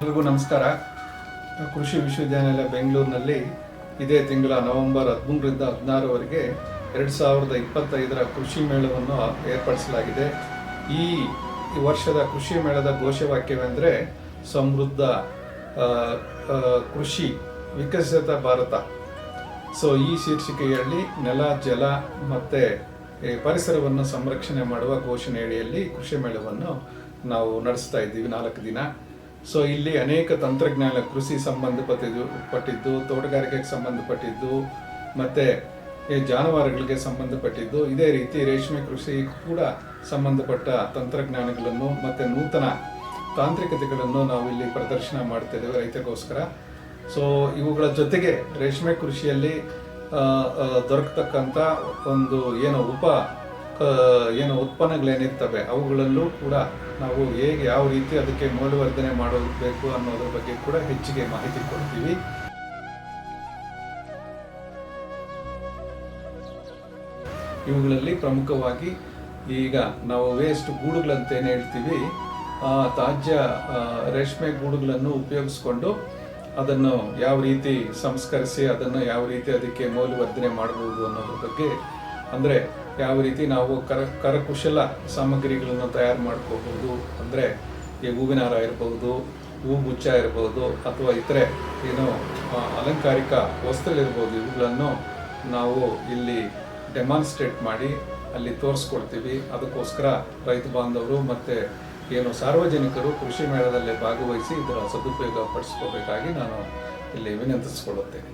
ಎಲ್ರಿಗೂ ನಮಸ್ಕಾರ. ಕೃಷಿ ವಿಶ್ವವಿದ್ಯಾನಿಲಯ ಬೆಂಗಳೂರಿನಲ್ಲಿ ಇದೇ ತಿಂಗಳ ನವೆಂಬರ್ 13ರಿಂದ 16ರವರೆಗೆ 2025ರ ಕೃಷಿ ಮೇಳವನ್ನು ಏರ್ಪಡಿಸಲಾಗಿದೆ. ಈ ವರ್ಷದ ಕೃಷಿ ಮೇಳದ ಘೋಷವಾಕ್ಯವೆಂದರೆ ಸಮೃದ್ಧ ಕೃಷಿ ವಿಕಸಿತ ಭಾರತ. ಈ ಶೀರ್ಷಿಕೆಯಲ್ಲಿ ನೆಲ, ಜಲ ಮತ್ತು ಪರಿಸರವನ್ನು ಸಂರಕ್ಷಣೆ ಮಾಡುವ ಘೋಷಣೆಯಡಿಯಲ್ಲಿ ಕೃಷಿ ಮೇಳವನ್ನು ನಾವು ನಡೆಸ್ತಾ ಇದ್ದೀವಿ 4 ದಿನ. ಇಲ್ಲಿ ಅನೇಕ ತಂತ್ರಜ್ಞಾನ, ಕೃಷಿ ಸಂಬಂಧಪಟ್ಟಿದ್ದು, ತೋಟಗಾರಿಕೆಗೆ ಸಂಬಂಧಪಟ್ಟಿದ್ದು ಮತ್ತು ಜಾನುವಾರುಗಳಿಗೆ ಸಂಬಂಧಪಟ್ಟಿದ್ದು, ಇದೇ ರೀತಿ ರೇಷ್ಮೆ ಕೃಷಿ ಕೂಡ ಸಂಬಂಧಪಟ್ಟ ತಂತ್ರಜ್ಞಾನಗಳನ್ನು ಮತ್ತು ನೂತನ ತಾಂತ್ರಿಕತೆಗಳನ್ನು ನಾವು ಇಲ್ಲಿ ಪ್ರದರ್ಶನ ಮಾಡ್ತಿದ್ದೇವೆ ರೈತರಿಗೋಸ್ಕರ. ಇವುಗಳ ಜೊತೆಗೆ ರೇಷ್ಮೆ ಕೃಷಿಯಲ್ಲಿ ದೊರಕತಕ್ಕಂಥ ಒಂದು ಉತ್ಪನ್ನಗಳೇನಿರ್ತವೆ ಅವುಗಳಲ್ಲೂ ಕೂಡ ನಾವು ಹೇಗೆ ಯಾವ ರೀತಿ ಅದಕ್ಕೆ ಮೌಲ್ಯವರ್ಧನೆ ಮಾಡಬೇಕು ಅನ್ನೋದ್ರ ಬಗ್ಗೆ ಕೂಡ ಹೆಚ್ಚಿಗೆ ಮಾಹಿತಿ ಕೊಡ್ತೀವಿ. ಇವುಗಳಲ್ಲಿ ಪ್ರಮುಖವಾಗಿ ಈಗ ನಾವು ವೇಸ್ಟ್ ಗೂಡುಗಳಂತೇನು ಹೇಳ್ತೀವಿ, ತಾಜ್ಯ ರೇಷ್ಮೆ ಗೂಡುಗಳನ್ನು ಉಪಯೋಗಿಸ್ಕೊಂಡು ಅದನ್ನು ಯಾವ ರೀತಿ ಸಂಸ್ಕರಿಸಿ ಅದನ್ನು ಯಾವ ರೀತಿ ಅದಕ್ಕೆ ಮೌಲ್ಯವರ್ಧನೆ ಮಾಡಬಹುದು ಅನ್ನೋದ್ರ ಬಗ್ಗೆ, ಅಂದರೆ ಯಾವ ರೀತಿ ನಾವು ಕರಕುಶಲ ಸಾಮಗ್ರಿಗಳನ್ನು ತಯಾರು ಮಾಡ್ಕೋಬಹುದು. ಅಂದರೆ ಈ ಹೂವಿನ ಹಾರ ಇರ್ಬೋದು, ಹೂಗುಚ್ಛ ಇರ್ಬೋದು, ಅಥವಾ ಇತರೆ ಅಲಂಕಾರಿಕ ವಸ್ತುಗಳಿರ್ಬೋದು, ಇವುಗಳನ್ನು ನಾವು ಇಲ್ಲಿ ಡೆಮಾನ್ಸ್ಟ್ರೇಟ್ ಮಾಡಿ ಅಲ್ಲಿ ತೋರಿಸ್ಕೊಡ್ತೀವಿ. ಅದಕ್ಕೋಸ್ಕರ ರೈತ ಬಾಂಧವರು ಮತ್ತು ಸಾರ್ವಜನಿಕರು ಕೃಷಿ ಮೇಳದಲ್ಲಿ ಭಾಗವಹಿಸಿ ಇದರ ಸದುಪಯೋಗ ಪಡಿಸ್ಕೋಬೇಕಾಗಿ ನಾನು ಇಲ್ಲಿ ವಿನಂತಿಸಿಕೊಳ್ಳುತ್ತೇನೆ.